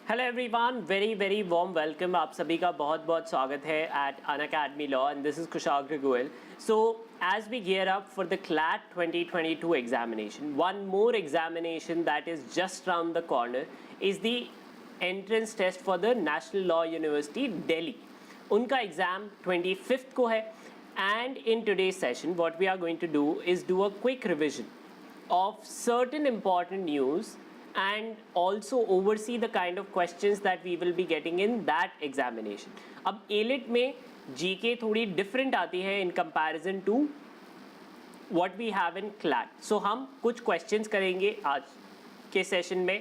Hello everyone, very very warm welcome. आप सभी का बहुत बहुत स्वागत है eight Unacademy Law and this is Kushagra Goyal. So as we gear up for the CLAT 2022 examination, one more examination that is just around the corner is the entrance test for the National Law University Delhi. उनका exam 25th को है and in today's session what we are going to do is do a quick revision of certain important news and also oversee the kind of questions that we will be getting in that examination. अब AILET में GK थोड़ी different आती है in comparison to what we have in CLAT. So हम कुछ questions करेंगे आज के session में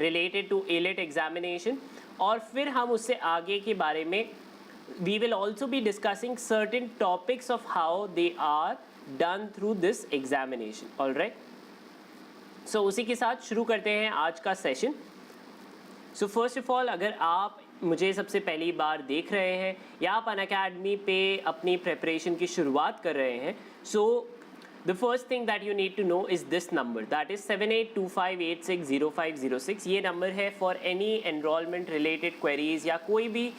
related to AILET examination और फिर हम उससे आगे के बारे में we will also be discussing certain topics of how they are done through this examination. All right. सो उसी के साथ शुरू करते हैं आज का session. So first of all, अगर आप मुझे सबसे पहली बार देख रहे हैं या आप अनअकैडमी पे अपनी प्रिपरेशन की शुरुआत कर रहे हैं, so the first thing that you need to know is this number, that is 7825860506. ये नंबर है for any enrolment related queries या कोई भी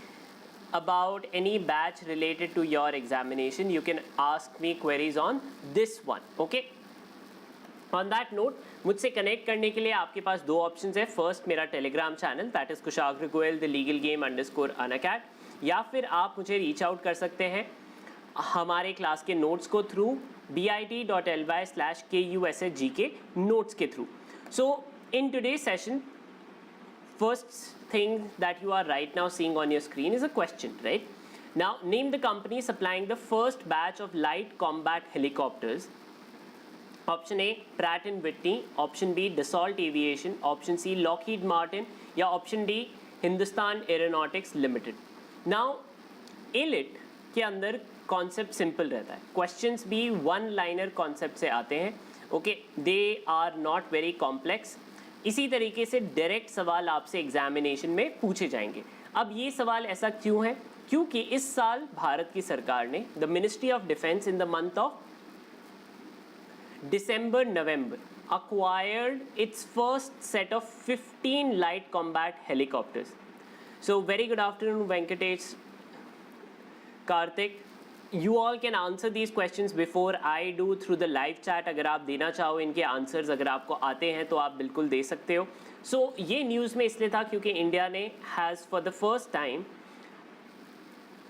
about any batch related to your examination. You can ask me queries on this one. Okay. On that note, मुझसे connect करने के लिए आपके पास दो ऑप्शंस है. फर्स्ट, मेरा Telegram channel that is Kushagra Goyal the legal game _अनअकैड, या फिर आप मुझे रीच आउट कर सकते हैं हमारे क्लास के नोट्स को थ्रू bit.ly/KUSHGK नोट्स के through. So in today session, first thing that you are right now seeing on your screen is a question, right? Now, name the company supplying the first batch of light combat helicopters. Option A, Pratt & Whitney. Option B, Dassault Aviation. Option C, Lockheed Martin. या Option D, Hindustan Aeronautics Limited. Now, AILET के अंदर concept simple रहता है. Questions भी one liner concept से आते हैं. Okay, they are not very complex. इसी तरीके से डायरेक्ट सवाल आपसे एग्जामिनेशन में पूछे जाएंगे. अब ये सवाल ऐसा क्यों है? क्योंकि इस साल भारत की सरकार ने the ministry of defence in the month of December-November acquired its first set of 15 light combat helicopters. So very good afternoon Venkatesh, Karthik. You all can answer these questions before I do through the live chat. अगर आप देना चाहो इनके answers, अगर आपको आते हैं तो आप बिल्कुल दे सकते हो. So ये न्यूज़ में इसलिए था क्योंकि इंडिया ने has for the first time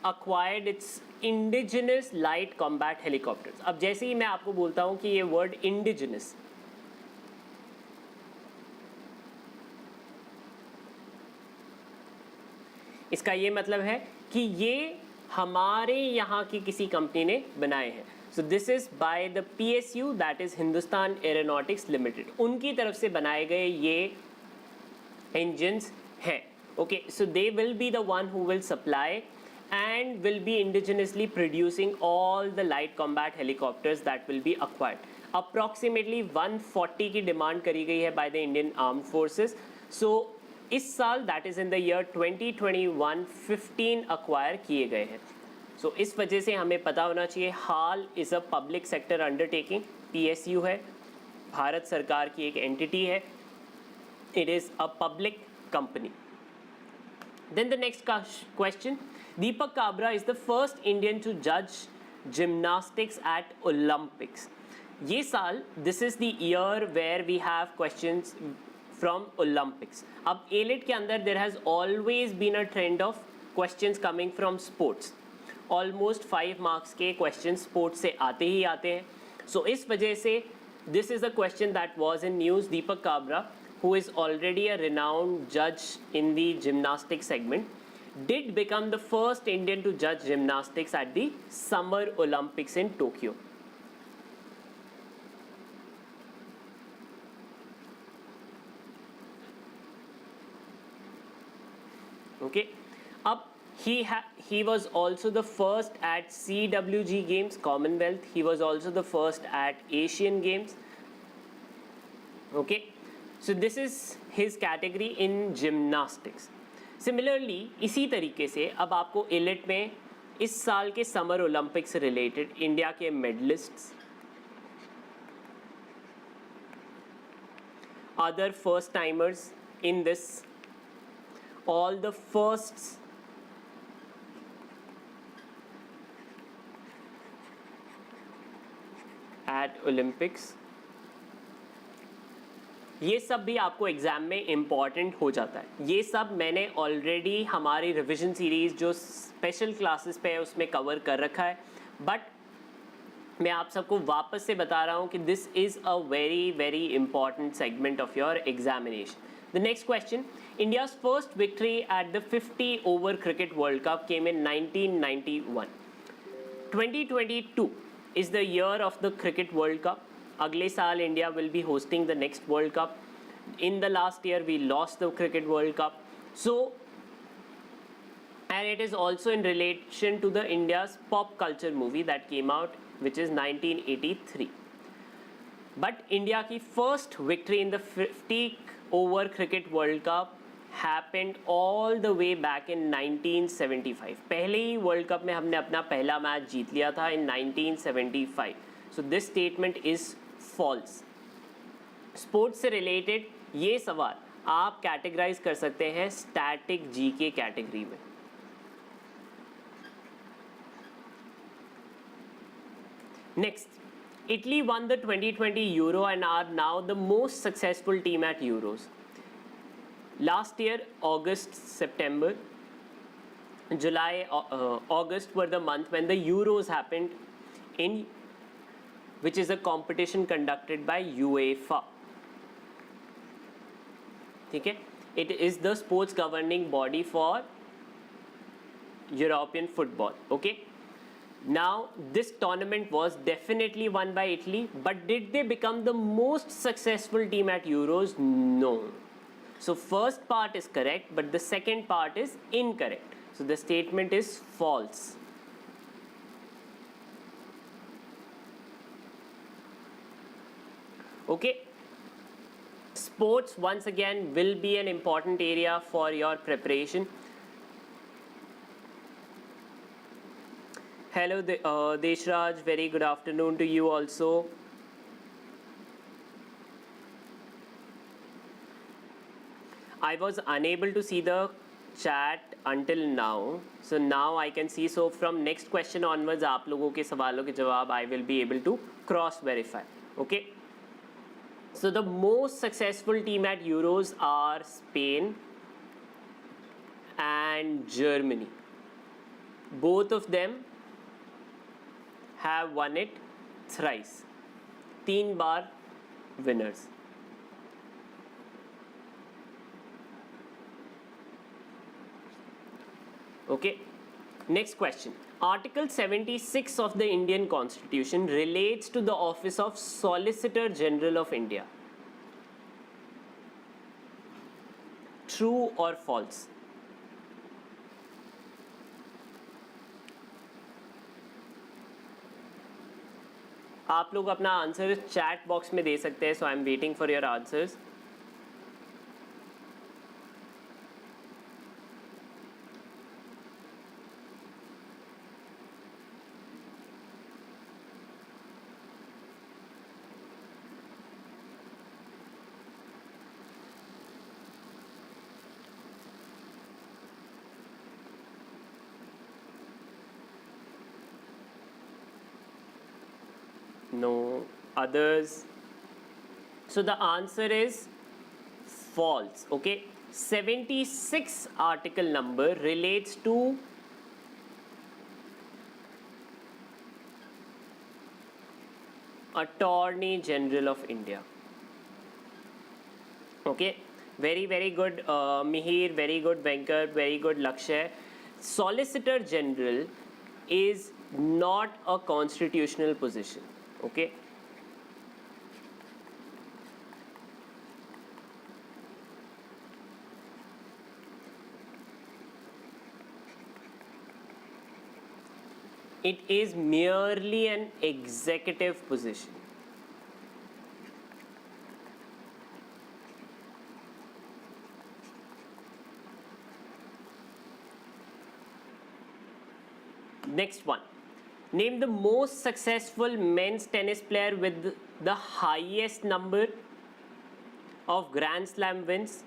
acquired its indigenous light combat helicopters. अब जैसे ही मैं आपको बोलता हूँ कि ये वर्ड indigenous, इसका ये मतलब है कि ये हमारे यहाँ की किसी कंपनी ने बनाए हैं. सो this is by the PSU, that is Hindustan aeronautics limited. उनकी तरफ से बनाए गए ये इंजन्स हैं. Okay, so they will be the one who will supply and will be indigenously producing all the light combat helicopters that will be acquired. Approximately 140 की demand करी गई है by the Indian Armed Forces. So इस साल that is in the year 2021 15 acquire किए गए हैं. So इस वजह से हमें पता होना चाहिए HAL is a public sector undertaking. PSU है, भारत सरकार की एक एंटिटी है. It is a public company. Then the next question. Deepak Kabra is the first Indian to judge gymnastics at Olympics. ये साल, this is the year where we have questions from Olympics. अब AILET के अंदर there has always been a trend of questions coming from sports. Almost 5 marks के questions sports से आते ही आते हैं. So इस वजह से this is a question that was in news. Deepak Kabra, who is already a renowned judge in the gymnastics segment, did become the first Indian to judge gymnastics at the Summer Olympics in Tokyo. Okay, अब he was also the first at CWG Games, Commonwealth. He was also the first at Asian Games. Okay, so this is his category in gymnastics. Similarly इसी तरीके से अब आपको AILET में इस साल के समर ओलंपिक्स से रिलेटेड इंडिया के medallists, other first timers in this all the firsts at Olympics. ये सब भी आपको एग्जाम में इम्पॉर्टेंट हो जाता है. ये सब मैंने ऑलरेडी हमारी रिवीजन सीरीज जो स्पेशल क्लासेस पे है उसमें कवर कर रखा है, बट मैं आप सबको वापस से बता रहा हूँ कि this is a very very important segment of your examination. The next question, India's first victory at the 50 over cricket world cup came in 1991. 2022 is the year of the cricket world cup. अगले साल India will be hosting the next world cup. In the last year we lost the cricket world cup. So and it is also in relation to the India's pop culture movie that came out, which is 1983. But India की first victory in the 50 over cricket world cup happened all the way back in 1975. पहले ही world cup में हमने अपना पहला match जीत लिया था in 1975. So this statement is false. Sports से related ये सवाल आप कैटेगराइज कर सकते हैं स्टैटिक जीके कैटेगरी में. Next, Italy won the 2020 Euro and are now the most successful team at Euros. Last year, August, September, July, August were the month when the Euros happened in, which is a competition conducted by UEFA. ठीक है? It is the sports governing body for European football. Okay? Now, this tournament was definitely won by Italy, but did they become the most successful team at Euros? No. So, first part is correct, but the second part is incorrect. So, the statement is false. Okay. Sports, once again, will be an important area for your preparation. Hello, Deshraj, very good afternoon to you also. I was unable to see the chat until now, so now I can see. So from next question onwards, आप लोगों के सवालों के जवाब I will be able to cross verify. Okay. So the most successful team at Euros are Spain and Germany. Both of them have won it thrice. 3 bar winners. Okay. Next question. Article 76 of the Indian Constitution relates to the office of Solicitor General of India. True or false? आप लोग अपना answer chat box में दे सकते हैं. So I am waiting for your answers. No others. So the answer is false. Okay. 76 article number relates to Attorney General of India. Okay. Very very good Mihir, very good Venkat, very good Lakshay. Solicitor General is not a constitutional position. Okay. It is merely an executive position. Next one. Name the most successful men's tennis player with the highest number of Grand Slam wins.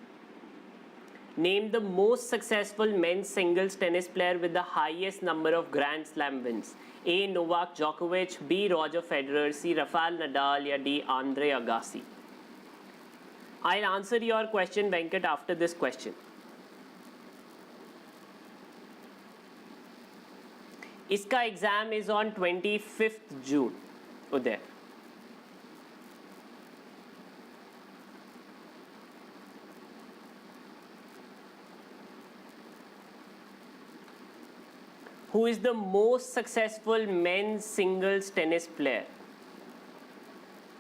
Name the most successful men's singles tennis player with the highest number of Grand Slam wins. A. Novak Djokovic, B. Roger Federer, C. Rafael Nadal या D. Andre Agassi. I'll answer your question, Venkat, after this question. इसका exam is on 25th June. Uday. Who is the most successful men's singles tennis player?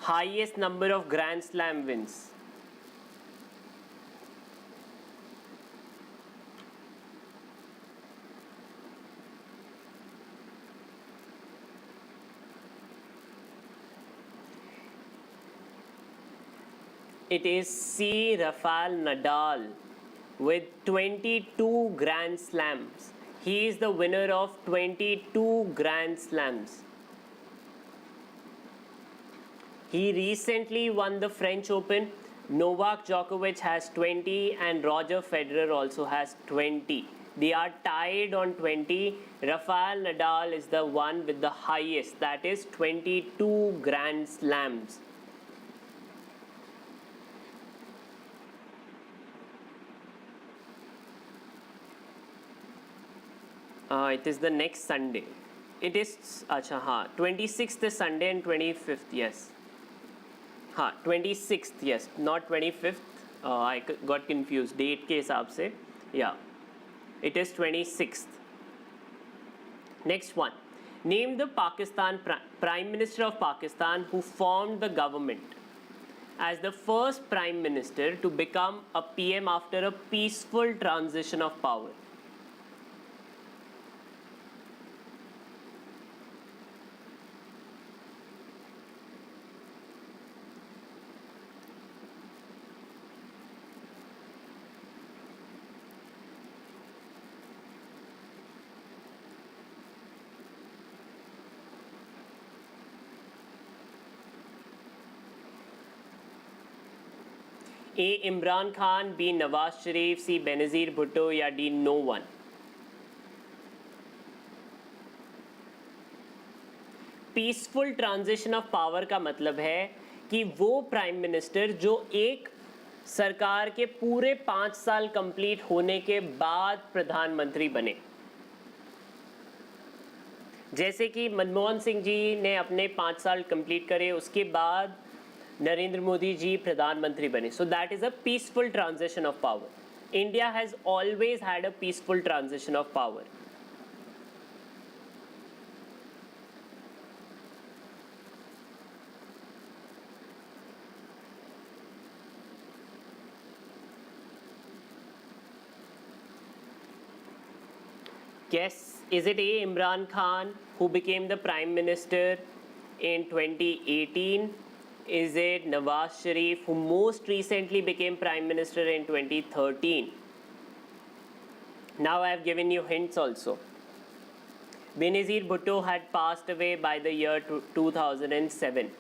Highest number of Grand Slam wins. It is C. Rafael Nadal with 22 Grand Slams. He is the winner of 22 Grand Slams. He recently won the French Open. Novak Djokovic has 20 and Roger Federer also has 20. They are tied on 20. Rafael Nadal is the one with the highest, that is 22 Grand Slams. It is the next Sunday. It is, अच्छा हाँ, 26th is Sunday and 25th, yes. हाँ, 26th, yes, not 25th. I got confused. Date के हिसाब से, yeah. It is 26th. Next one. Name the Pakistan Prime Minister of Pakistan who formed the government as the first Prime Minister to become a PM after a peaceful transition of power. A. Imran Khan, B. Nawaz Sharif, C. Benazir Bhutto या D. No one. Peaceful transition of power का मतलब है कि वो prime minister जो एक सरकार के पूरे 5 साल कंप्लीट होने के बाद प्रधानमंत्री बने. जैसे कि मनमोहन सिंह जी ने अपने 5 साल कंप्लीट करे, उसके बाद नरेंद्र मोदी जी प्रधानमंत्री बने. So that is a peaceful transition of power. India has always had a peaceful transition of power. Guess, is it A. Imran Khan who became the Prime Minister in 2018? Is it Nawaz Sharif who most recently became Prime Minister in 2013? Now I have given you hints also. Benazir Bhutto had passed away by the year 2007.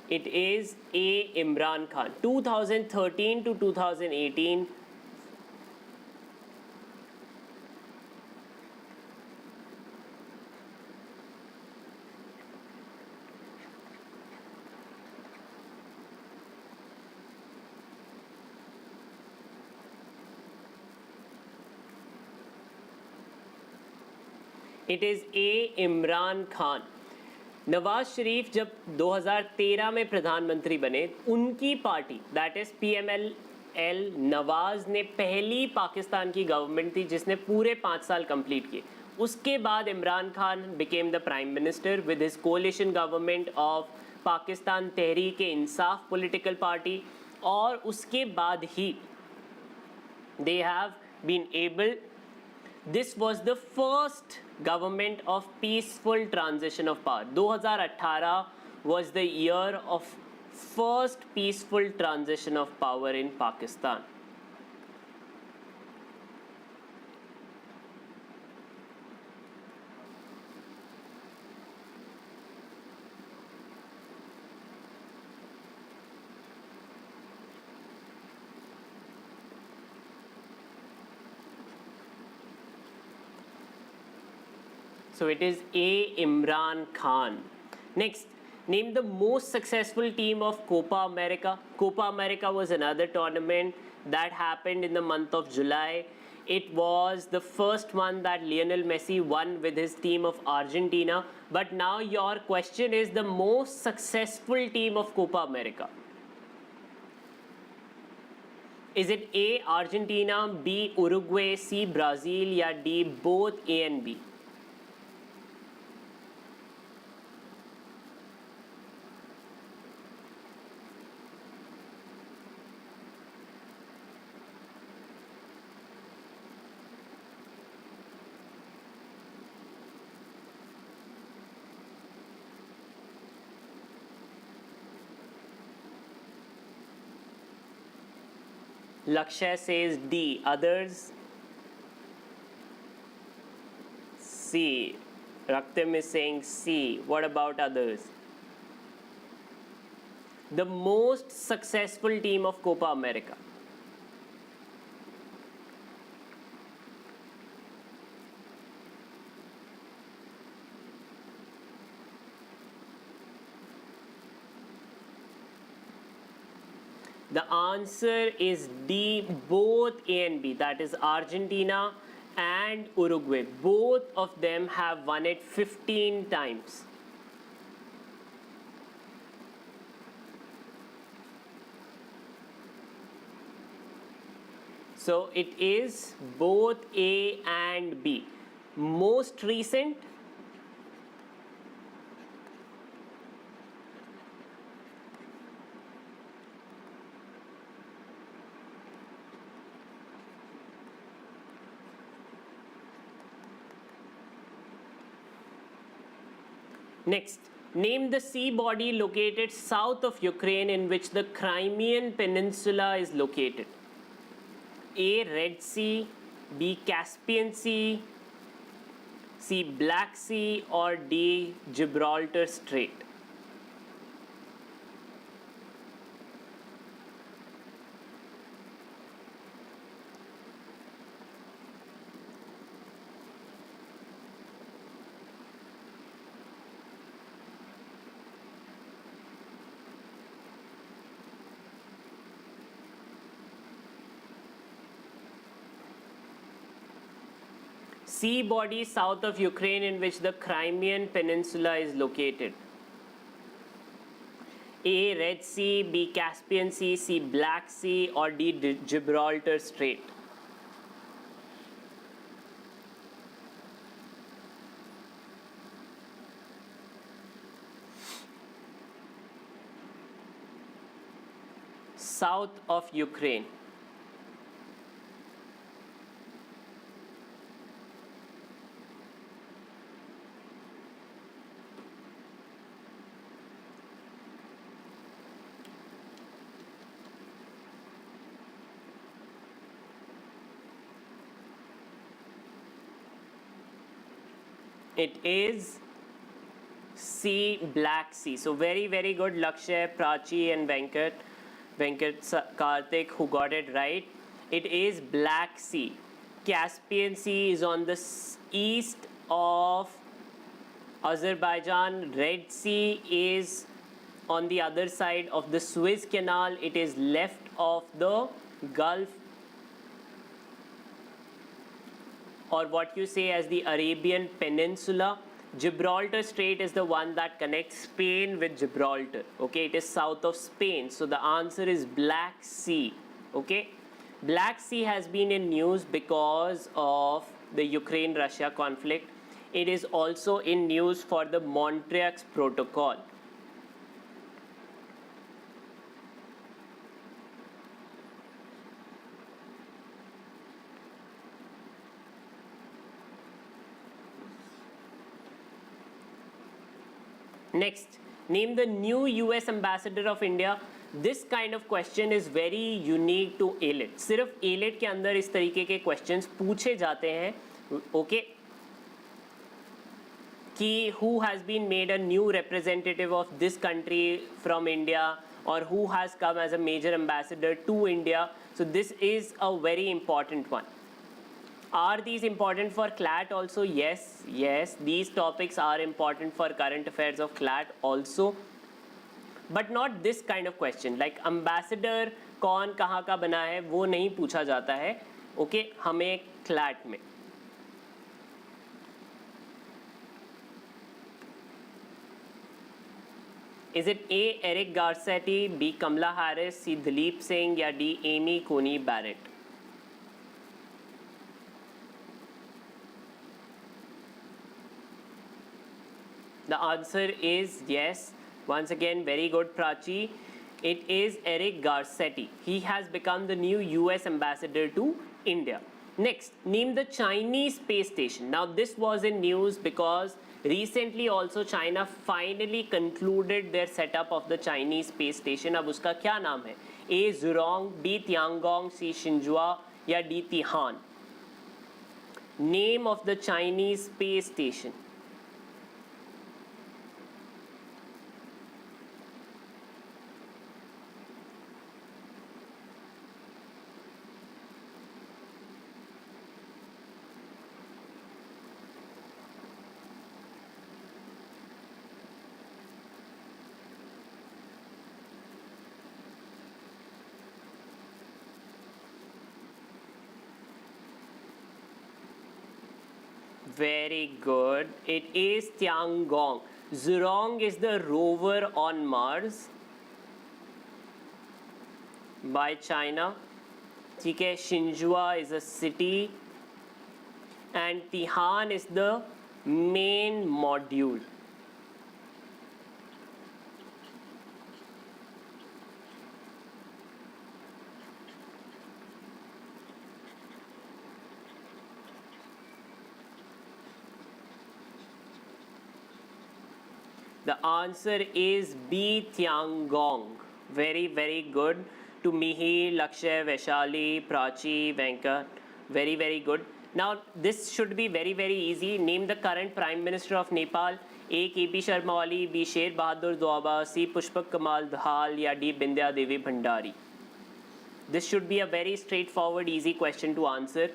It is A. Imran Khan. 2013 to 2018. It is a Imran Khan. Nawaz Sharif जब 2013 में प्रधानमंत्री बने, उनकी party that is PMLL Nawaz ने पहली पाकिस्तान की government थी जिसने पूरे 5 साल कंप्लीट किए. उसके बाद Imran Khan became the prime minister with his coalition government of Pakistan Tehreek Insaf political party, और उसके बाद ही they have been able. This was the first government of peaceful transition of power. 2018 was the year of first peaceful transition of power in Pakistan. So it is A. Imran Khan. Next, name the most successful team of Copa America. Copa America was another tournament that happened in the month of July. It was the first one that Lionel Messi won with his team of Argentina. But now your question is the most successful team of Copa America. Is it A. Argentina, B. Uruguay, C. Brazil, या D. both A and B? Lakshay says D. Others? C. Raktim is saying C. What about others? The most successful team of Copa America. The answer is D, both A and B. That is Argentina and Uruguay. Both of them have won it 15 times. So it is both A and B. Most recent, next, name the sea body located south of Ukraine in which the Crimean Peninsula is located. A. Red Sea, B. Caspian Sea, C. Black Sea, or D. Gibraltar Strait. Sea body south of Ukraine in which the Crimean Peninsula is located. A. Red Sea, B. Caspian Sea, C. Black Sea, or D. Gibraltar Strait. South of Ukraine. It is C, Black Sea. So very, very good, Lakshay, Prachi and Venkat Karthik, who got it right. It is Black Sea. Caspian Sea is on the east of Azerbaijan. Red Sea is on the other side of the Suez Canal. It is left of the Gulf, or what you say as the Arabian Peninsula. Gibraltar Strait is the one that connects Spain with Gibraltar. Okay, it is south of Spain. So the answer is Black Sea. Okay, Black Sea has been in news because of the Ukraine-Russia conflict. It is also in news for the Montreal Protocol. Next, name the new US Ambassador of India. This kind of question is very unique to AILET. सिर्फ AILET के अंदर इस तरीके के questions पूछे जाते हैं, okay? कि who has been made a new representative of this country from India, or who has come as a major ambassador to India. So this is a very important one. Are these important for CLAT also? Yes, yes, these topics are important for current affairs of CLAT also, but not this kind of question. Like ambassador कौन कहाँ का बना है वो नहीं पूछा जाता है, ओके, हमें CLAT में. Is it A. Eric Garcetti, B. Kamala Harris, C. Dalip Singh या D. Amy Coney Barrett? The answer is yes. Once again, very good, Prachi. It is Eric Garcetti. He has become the new US ambassador to India. Next, name the Chinese space station. Now, this was in news because recently also China finally concluded their setup of the Chinese space station. अब उसका क्या नाम है? A. Zhurong, B. Tiangong, C. Xinhua या D. Tihan? Name of the Chinese space station. Very good. It is Tiangong. Zhurong is the rover on Mars by China. ठीक है, Xinhua is a city and Tihan is the main module. The answer is B. Tiangong. Very, very good. To Mihi, Lakshay, Vaishali, Prachi, Venkat. Very, very good. Now, this should be very, very easy. Name the current Prime Minister of Nepal. A. K.P. Sharma Oli, B. Sher Bahadur Doaba, C. Pushpak Kamal Dhal, या D. Bindya Devi Bhandari. This should be a very straightforward, easy question to answer.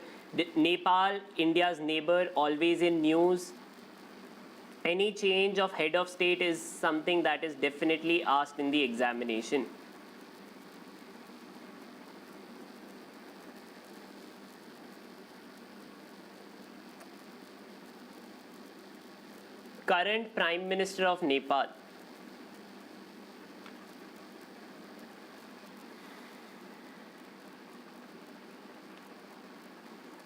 Nepal, India's neighbor, always in news. Any change of head of state is something that is definitely asked in the examination. Current Prime Minister of Nepal.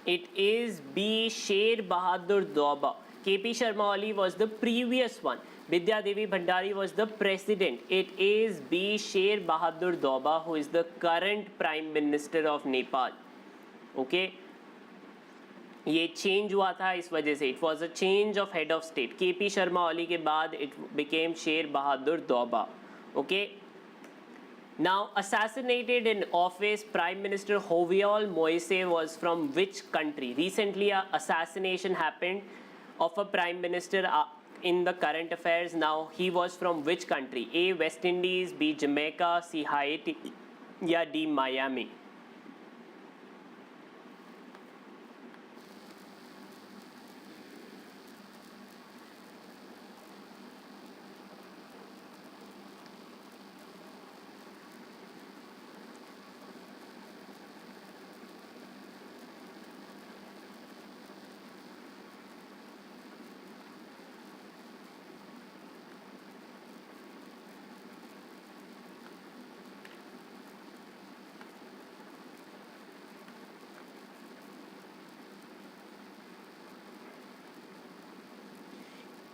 It is B. Sher Bahadur Doaba. K.P. Sharma Oli was the previous one. Bindya Devi Bhandari was the president. It is B. Sher Bahadur Doaba who is the current Prime Minister of Nepal. Okay. ये change हुआ था इस वजह से. It was a change of head of state. K.P. Sharma Oli के बाद it became Sher Bahadur Doaba. Okay. Now, assassinated in office, Prime Minister Jovial Moise was from which country? Recently, an assassination happened of a Prime Minister in the current affairs. Now, he was from which country? A. West Indies, B. Jamaica, C. Haiti, या D. Miami?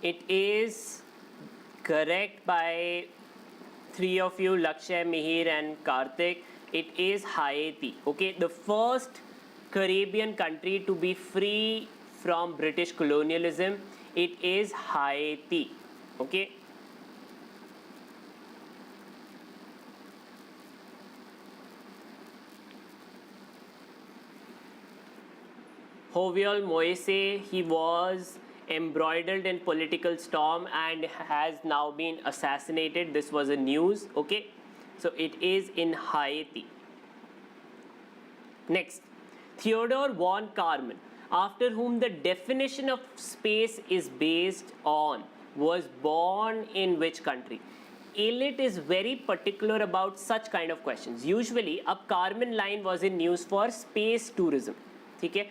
It is correct by three of you, Lakshay, Mihir and Karthik. It is Haiti. Okay, the first Caribbean country to be free from British colonialism. It is Haiti. Okay. Jovial Moise, he was embroiled in political storm and has now been assassinated. This was a news. Okay, so it is in Haiti. Next, Theodore von Karman. after whom the definition of space is based on was born in which country? AILET is very particular about such kind of questions. Usually, a Kármán line was in news for space tourism. ठीक है,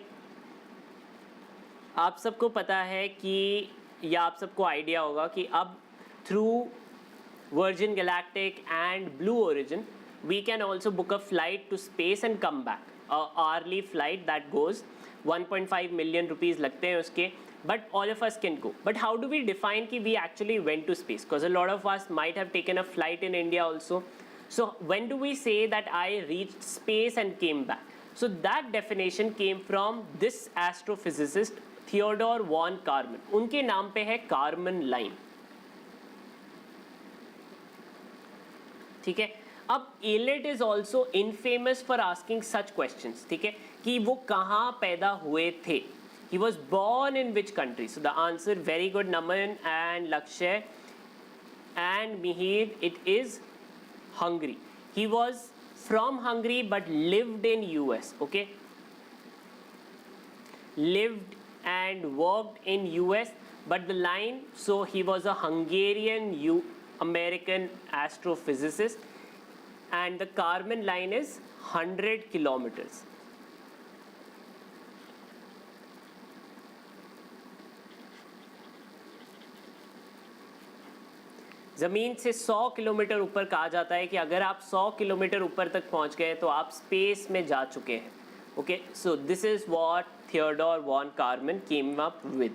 आप सबको पता है कि या आप सबको आइडिया होगा कि अब through Virgin Galactic and Blue Origin we can also book a flight to space and come back, a hourly flight that goes 1.5 million rupees लगते हैं उसके, but all of us can go. But how do we define कि we actually went to space? Because a lot of us might have taken a flight in India also. So when do we say that I reached space and came back? So that definition came from this astrophysicist Theodore von Kármán. उनके नाम पे है Kármán line. ठीक है, अब AILET is also infamous for asking such questions. ठीक है, कि वो कहाँ पैदा हुए थे? He was born in which country? So the answer, very good, Naman and Lakshay and Mihir, it is Hungary. He was from Hungary but lived in US. Okay, lived and worked in US, but the line, so he was a Hungarian American astrophysicist, and the Kármán line is 100 kilometers. ज़मीन से 100 kilometre ऊपर कहा जाता है कि अगर आप 100 kilometre ऊपर तक पहुंच गए तो आप स्पेस में जा चुके हैं. Okay, so this is what Theodore von Kármán came up with.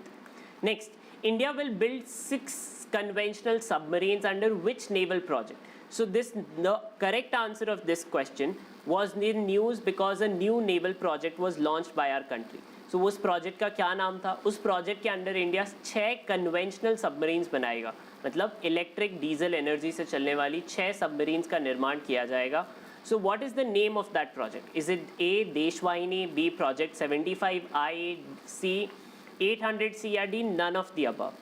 Next, India will build 6 conventional submarines under which naval project? So the correct answer of this question was in news because a new naval project was launched by our country. So उस project का क्या नाम था? उस project के under India 6 conventional submarines बनाएगा, मतलब electric diesel energy से चलने वाली 6 सबमरीन्स का निर्माण किया जाएगा. So what is the name of that project? Is it A, Deshwahini, B, Project 75, I, C, 800C, or D, none of the above?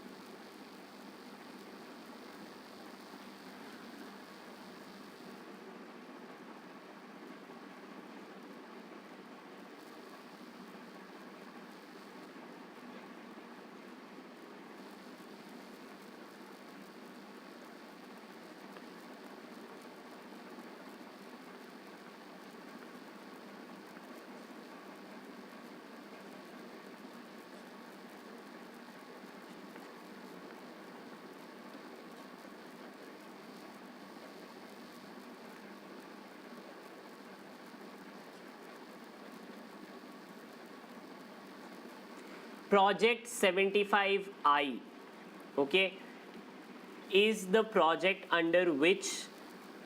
Project 75I, okay, is the project under which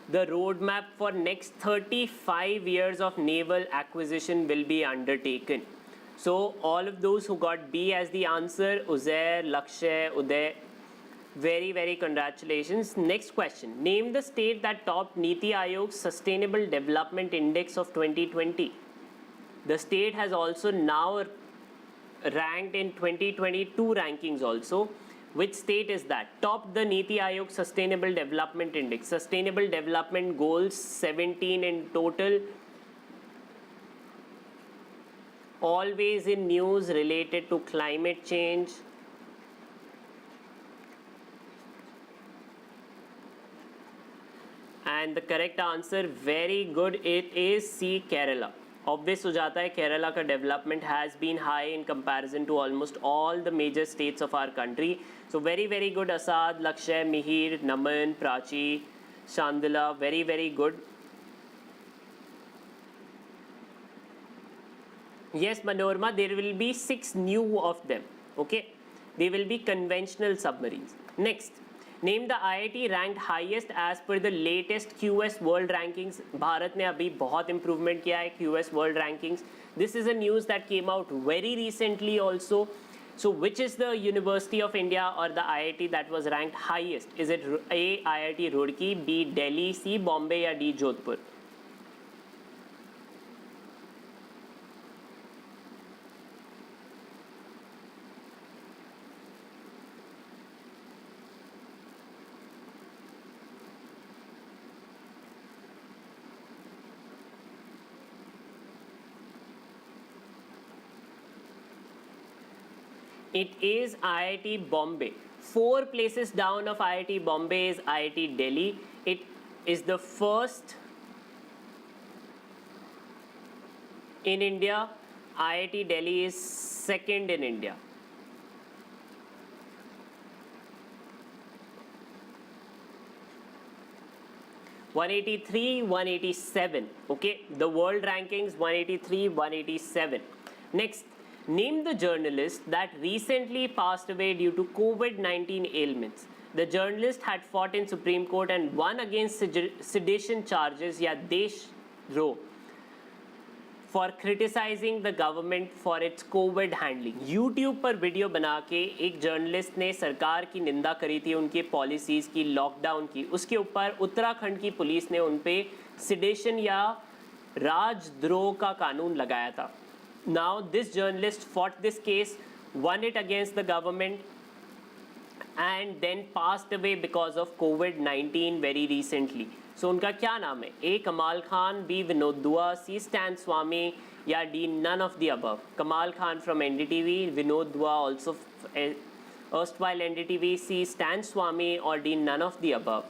the roadmap for next 35 years of naval acquisition will be undertaken. So all of those who got B as the answer, Uzair, Lakshay, Uday, very, very congratulations. Next question. Name the state that topped Niti Aayog's Sustainable Development Index of 2020. The state has also now ranked in 2022 rankings also. Which state is that? Topped the Niti Aayog Sustainable Development Index. Sustainable Development Goals 17 in total. Always in news related to climate change. And the correct answer, very good, it is C, Kerala. Obvious हो जाता है, Kerala का development has been high in comparison to almost all the major states of our country. So very, very good, Asad, Lakshay, Mihir, Naman, Prachi, Shandila, very, very good. Yes, Manorma, there will be 6 new of them, okay? They will be conventional submarines. Next, name the IIT ranked highest as per the latest QS World Rankings. Bharat ने अभी बहुत improvement किया है QS World Rankings. This is a news that came out very recently also. So which is the University of India or the IIT that was ranked highest? Is it A, IIT Roorkee, B, Delhi, C, Bombay, or D, Jodhpur? It is IIT Bombay. 4 places down of IIT Bombay is IIT Delhi. It is the first in India. IIT Delhi is second in India. (183), 187. Okay, the world rankings 183, 187. Next, name the journalist that recently passed away due to COVID-19 ailments. The journalist had fought in Supreme Court and won against sedition charges या देशद्रोह for criticizing the government for its COVID handling. YouTube पर video बना के एक journalist ने सरकार की निंदा करी थी, उनके पॉलिसीज़ की, लॉकडाउन की. उसके ऊपर उत्तराखंड की पुलिस ने उन पे सिडेशन या राजद्रोह का कानून लगाया था. Now this journalist fought this case, won it against the government, and then passed away because of COVID-19 very recently. So उनका क्या नाम है? A. Kamal Khan, B. Vinod Dua, C. Stan Swami, या D. None of the above. Kamal Khan from NDTV, Vinod Dua also erstwhile NDTV, C. Stan Swami, or D. None of the above.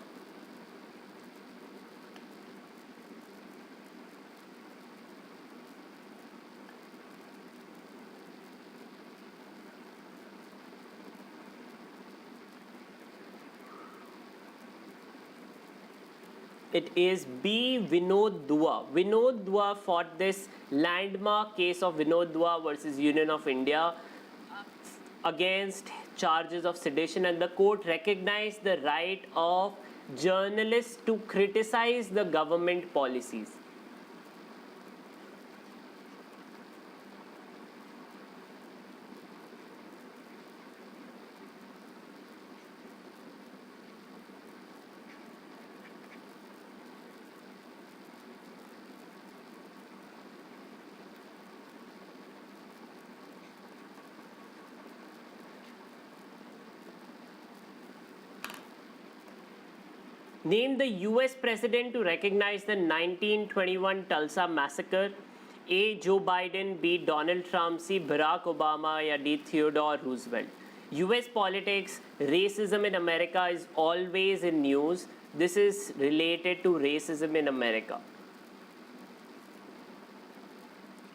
It is B. Vinod Dua. Vinod Dua fought this landmark case of Vinod Dua versus Union of India against charges of sedition, and the court recognized the right of journalists to criticize the government policies. Name the US president to recognize the 1921 Tulsa massacre. A. Joe Biden, B. Donald Trump, C. Barack Obama, या D. Theodore Roosevelt. US politics, racism in America is always in news. This is related to racism in America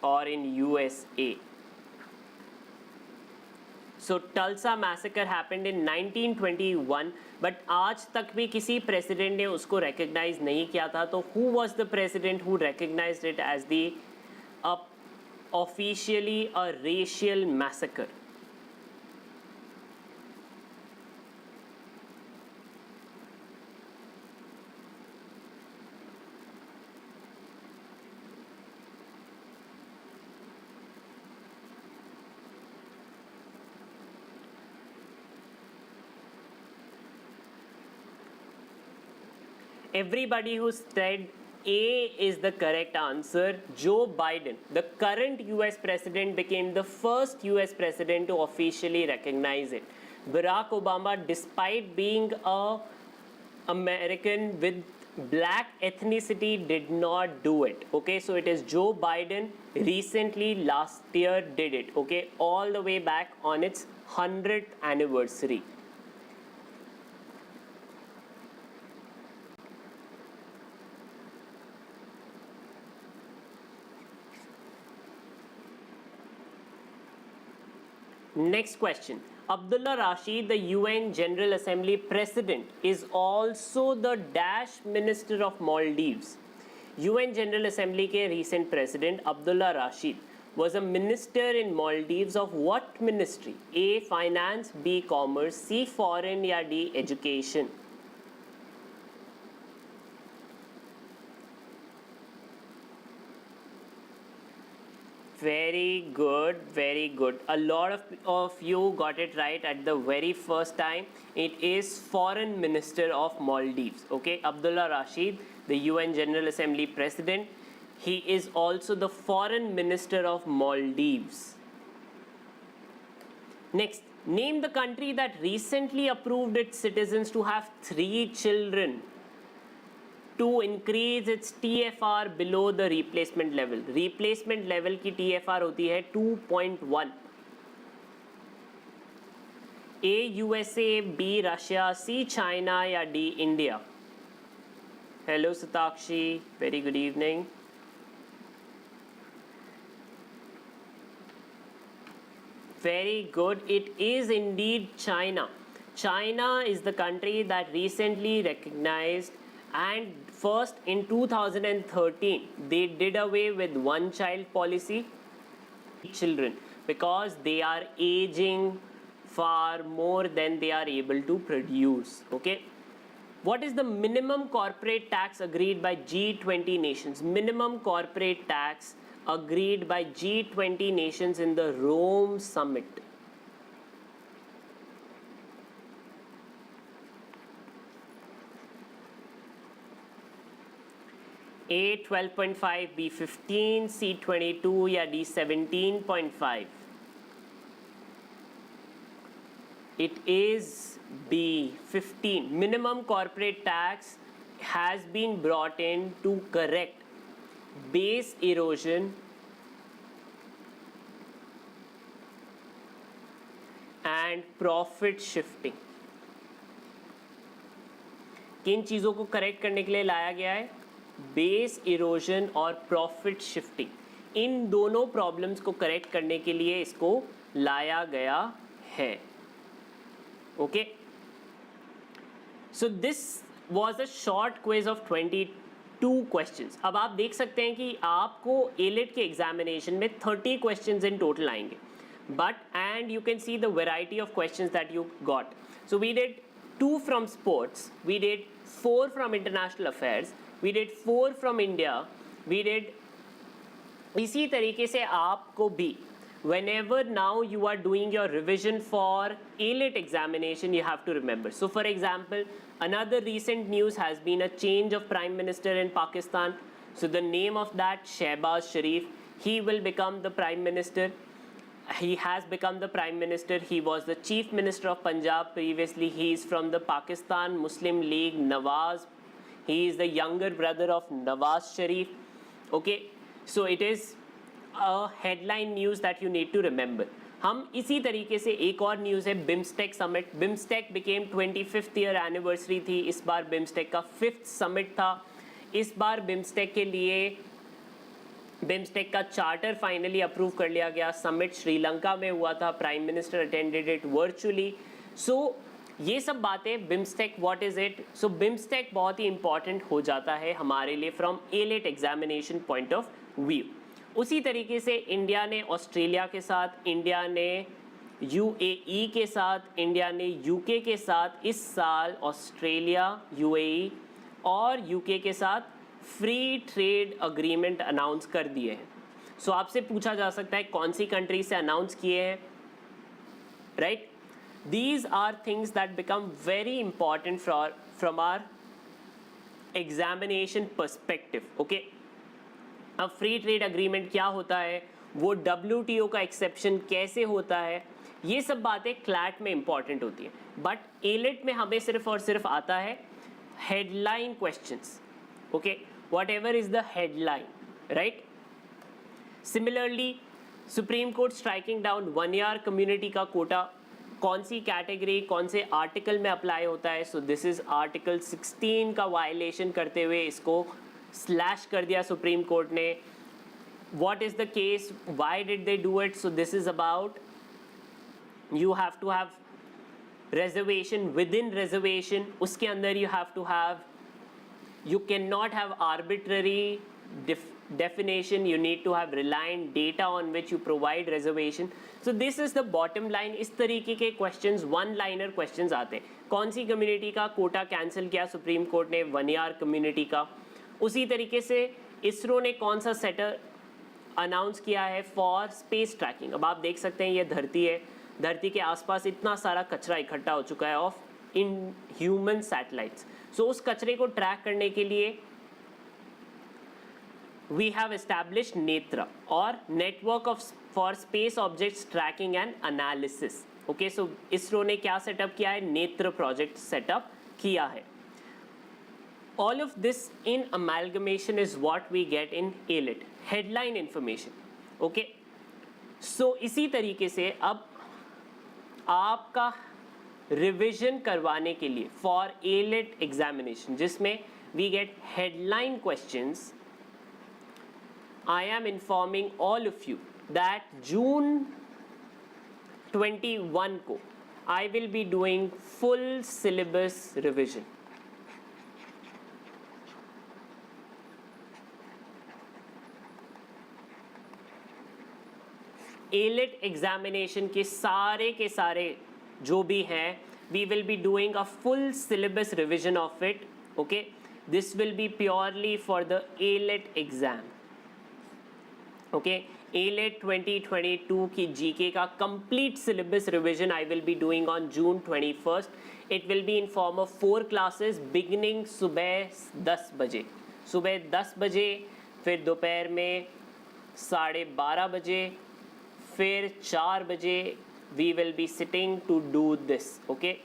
or in USA. So Tulsa massacre happened in 1921, but आज तक भी किसी president ने उसको recognize नहीं किया था. तो who was the president who recognized it as the officially a racial massacre? Everybody who said A is the correct answer. Joe Biden, the current US president, became the first US president to officially recognize it. Barack Obama, despite being a American with black ethnicity, did not do it. Okay, so it is Joe Biden recently last year did it. Okay, all the way back on its 100th anniversary. Next question. Abdullah Rashid, the UN General Assembly President, is also the Dash Minister of Maldives. UN General Assembly के recent President Abdullah Rashid was a minister in Maldives of what ministry? A. Finance, B. Commerce, C. Foreign, या D. Education. Very good, very good. A lot of you got it right at the very first time. It is Foreign Minister of Maldives. Okay, Abdullah Rashid, the UN General Assembly President. He is also the Foreign Minister of Maldives. Next, name the country that recently approved its citizens to have 3 children to increase its TFR below the replacement level. Replacement level की TFR होती है 2.1. A USA, B Russia, C China या D India? Hello Satakshi, very good evening. Very good, it is indeed China. China is the country that recently recognized, and first in 2013 they did away with one child policy children because they are aging far more than they are able to produce. Okay, what is the minimum corporate tax agreed by G20 nations? Minimum corporate tax agreed by G20 nations in the Rome summit. A 12.5, B 15, C 22 या D 17.5? It is B 15. Minimum corporate tax has been brought in to correct base erosion and profit shifting. किन चीज़ों को correct करने के लिए लाया गया है? बेस इरोजन और प्रॉफिट शिफ्टिंग, इन दोनों प्रॉब्लम्स को करेक्ट करने के लिए इसको लाया गया है. Okay, so this was a short quiz of 22 questions. अब आप देख सकते हैं कि आपको एलिट के एग्जामिनेशन में 30 क्वेश्चंस इन टोटल आएंगे, but and you can see the variety of questions that you got. So we did 2 from sports, we did 4 from international affairs, we did 4 from India, we did. इसी तरीके से आपको भी whenever now you are doing your revision for AILET examination, you have to remember. So for example, another recent news has been a change of prime minister in Pakistan. So the name of that, Shehbaz Sharif, he will become the prime minister. He has become the prime minister. He was the chief minister of Punjab previously. He is from the Pakistan Muslim League, Nawaz. He is the younger brother of Nawaz Sharif. Okay, so it is a headline news that you need to remember. हम इसी तरीके से एक और news है BIMSTEC summit. BIMSTEC became 25th year anniversary थी. इस बार BIMSTEC का 5th समिट था. इस बार बिम्स्टेक के लिए बिम्स्टेक का चार्टर फाइनली अप्रूव कर लिया गया. समिट श्रीलंका में हुआ था. Prime minister attended it virtually. So ये सब बातें BIMSTEC what is it. So BIMSTEC बहुत ही इंपॉर्टेंट हो जाता है हमारे लिए from AILET examination point of view. उसी तरीके से इंडिया ने ऑस्ट्रेलिया के साथ, इंडिया ने यूएई के साथ, इंडिया ने यूके के साथ इस साल ऑस्ट्रेलिया, यूएई और यूके के साथ फ्री ट्रेड अग्रीमेंट अनाउंस कर दिए हैं. सो आपसे पूछा जा सकता है कौन सी कंट्री से अनाउंस किए हैं, right? These are things that become very important from our examination perspective. Okay, अब फ्री ट्रेड अग्रीमेंट क्या होता है, वो WTO का एक्सेप्शन कैसे होता है, ये सब बातें क्लैट में इंपॉर्टेंट होती हैं. बट एलिट में हमें सिर्फ और सिर्फ आता है headline questions. Okay, what ever is the headline, right? Similarly supreme court striking down 1 year community का कोटा कौन सी कैटेगरी, कौन से आर्टिकल में अप्लाई होता है. सो दिस इज आर्टिकल 16 का वायलेशन करते हुए इसको स्लैश कर दिया सुप्रीम कोर्ट ने. What is the case, why did they do it? So this is about you have to have reservation within reservation. उसके अंदर you have to have, you cannot have arbitrary definition, you need to have reliant data on which you provide reservation. So this is the bottom line. इस तरीके के questions, one liner questions आते हैं. कौन सी community का Kota cancel किया supreme Court ने? 1 year community का. उसी तरीके से इसरो ने कौन सा सेटर अनाउंस किया है फॉर स्पेस ट्रैकिंग. अब आप देख सकते हैं ये धरती है, धरती के आसपास इतना सारा कचरा इकट्ठा हो चुका है ऑफ इन ह्यूमन सैटेलाइट्स. सो उस कचरे को ट्रैक करने के लिए we have established नेत्र और network of for space objects tracking and analysis. Okay, so ISRO ने क्या सेटअप किया है? नेत्र प्रोजेक्ट सेटअप किया है. All of this in amalgamation is what we get in AILET, headline information. Okay, so इसी तरीके से अब आपका रिविजन करवाने के लिए फॉर AILET एग्जामिनेशन, जिसमें we get headline questions, I am informing all of you that June 21 को I will be doing full syllabus revision. AILET examination के सारे जो भी हैं, we will be doing a full syllabus revision of it. Okay, this will be purely for the AILET exam. Okay, AILET 2022 की GK का complete syllabus revision I will be doing on June 21st. It will be in form of 4 classes beginning सुबह 10 बजे, सुबह 10 बजे, फिर दोपहर में 12:30 बजे, फिर 4 बजे we will be sitting to do this. Okay,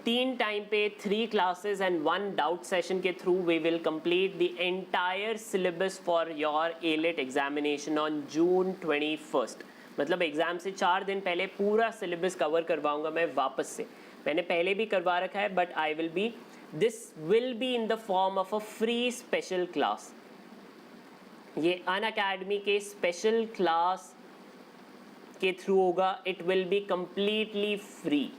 3 time पे 3 classes and 1 doubt session के through we will complete the entire syllabus for your AILET examination on June 21st. मतलब एग्ज़ाम से 4 दिन पहले पूरा सिलेबस कवर करवाऊंगा मैं वापस से. मैंने पहले भी करवा रखा है, but I will be, this will be in the form of a free special class. ये अनअकैडमी के स्पेशल क्लास के थ्रू होगा. It will be completely free.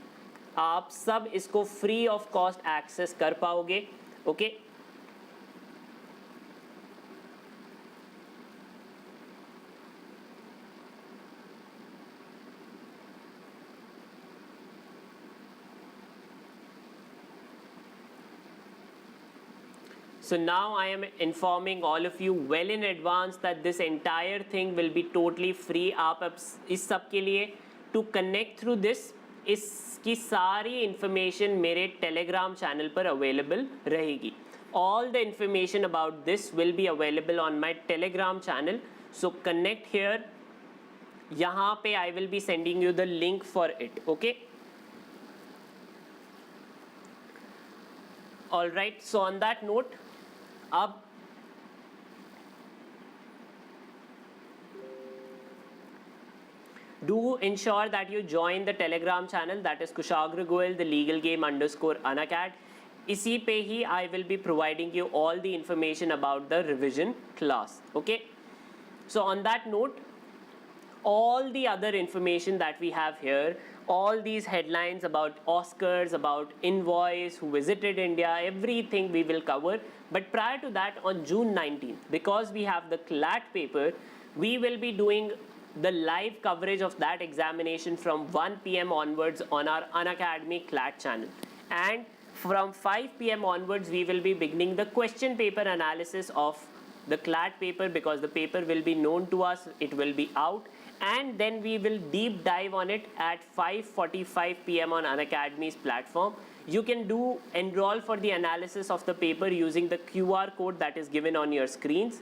आप सब इसको फ्री ऑफ कॉस्ट एक्सेस कर पाओगे. Okay, So now I am informing all of you well in advance that this entire thing will be totally free. आप अब इस सब के लिए to connect through this, इसकी सारी information मेरे Telegram channel पर available रहेगी. All the information about this will be available on my Telegram channel. So connect here. यहाँ पे I will be sending you the link for it. Okay. All right. So on that note, अब do ensure that you join the Telegram channel, that is Kushagra Goyal, the legal game _Unacad. इसी पे ही I will be providing you all the information about the revision class. Okay, so on that note, all the other information that we have here, all these headlines about Oscars, about Invoice, who visited India, everything we will cover. But prior to that, on June 19th, because we have the CLAT paper, we will be doing the live coverage of that examination from 1 p.m. onwards on our Unacademy CLAT channel. And from 5 p.m. onwards, we will be beginning the question paper analysis of the CLAT paper, because the paper will be known to us, it will be out. And then we will deep dive on it at 5:45 p.m. on Unacademy's platform. You can do enroll for the analysis of the paper using the QR code that is given on your screens.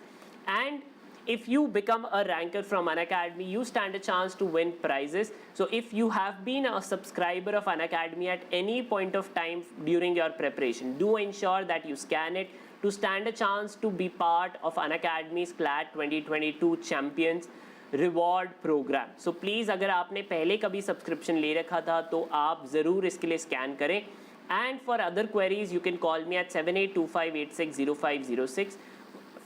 And if you become a ranker from Unacademy, you stand a chance to win prizes. So if you have been a subscriber of Unacademy at any point of time during your preparation, do ensure that you scan it to stand a chance to be part of Unacademy's CLAT 2022 Champions reward programme. So please अगर आपने पहले कभी subscription ले रखा था तो आप ज़रूर इसके लिए स्कैन करें. And for other queries you can call me at 7825860506.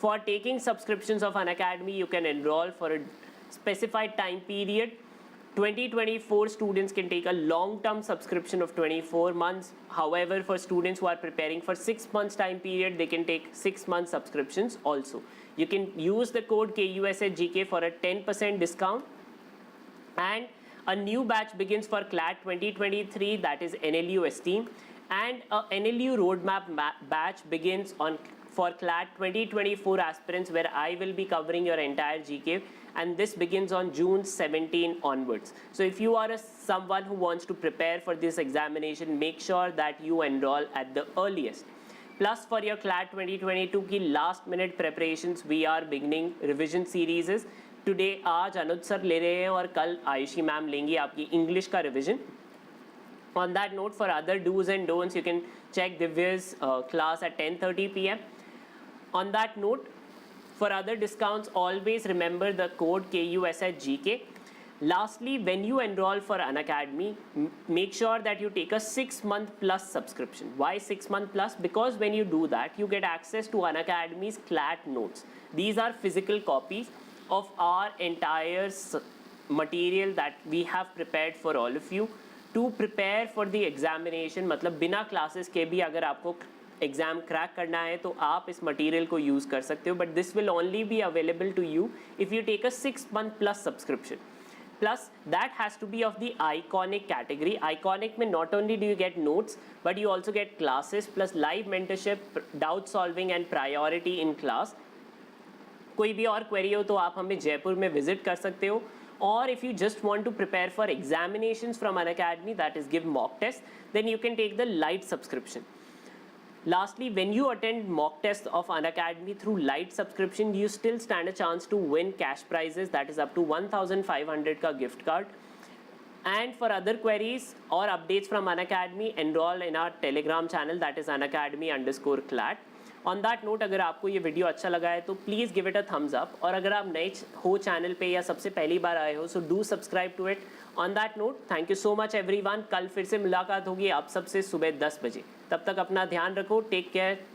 For taking subscriptions of Unacademy you can enroll for a specified time period. 2024 students can take a long-term subscription of 24 months. However, for students who are preparing for 6 months time period, they can take 6 month subscriptions also. You can use the code KUSHGK for a 10% discount. And a new batch begins for CLAT 2023, that is NLU Esteem. And a NLU roadmap batch begins for CLAT 2024 aspirants, where I will be covering your entire GK. And this begins on June 17 onwards. So if you are someone who wants to prepare for this examination, make sure that you enroll at the earliest. Plus for your CLAT 2022 की last minute preparations, we are beginning revision series. Today आज अनुज sir ले रहे हैं और कल Ayushi ma'am लेंगी आपकी English का revision. On that note, for other do's and don'ts, you can check Divya's class at 10:30 p.m. On that note, for other discounts, always remember the code KUSHGK. Lastly, when you enroll for Unacademy, make sure that you take a 6-month plus subscription. Why 6-month plus? Because when you do that, you get access to Unacademy's CLAT notes. These are physical copies of our entire material that we have prepared for all of you to prepare for the examination. मतलब बिना classes के भी अगर आपको exam crack करना है तो आप इस मटेरियल को यूज़ कर सकते हो, but this will only be available to you if you take a 6-month plus subscription. Plus, that has to be of the iconic category. Iconic में not only do you get notes, but you also get classes plus live mentorship, doubt solving and priority in class. कोई भी और query हो तो आप हमें जयपुर में visit कर सकते हो. Or if you just want to prepare for examinations from Unacademy, that is give mock test, then you can take the light subscription. Lastly, when you attend mock tests of Unacademy through light subscription, you still stand a chance to win cash prizes, that is up to 1,500 ka gift card. And for other queries or updates from Unacademy, enroll in our Telegram channel, that is Unacademy_CLAT. On that note, अगर आपको ये video अच्छा लगा है तो please give it a thumbs up, और अगर आप नए हो चैनल पे या सबसे पहली बार आए हो so do subscribe to it. On that note, thank you so much everyone. कल फिर से मुलाकात होगी आप सबसे सुबह 10 बजे. तब तक अपना ध्यान रखो. Take care.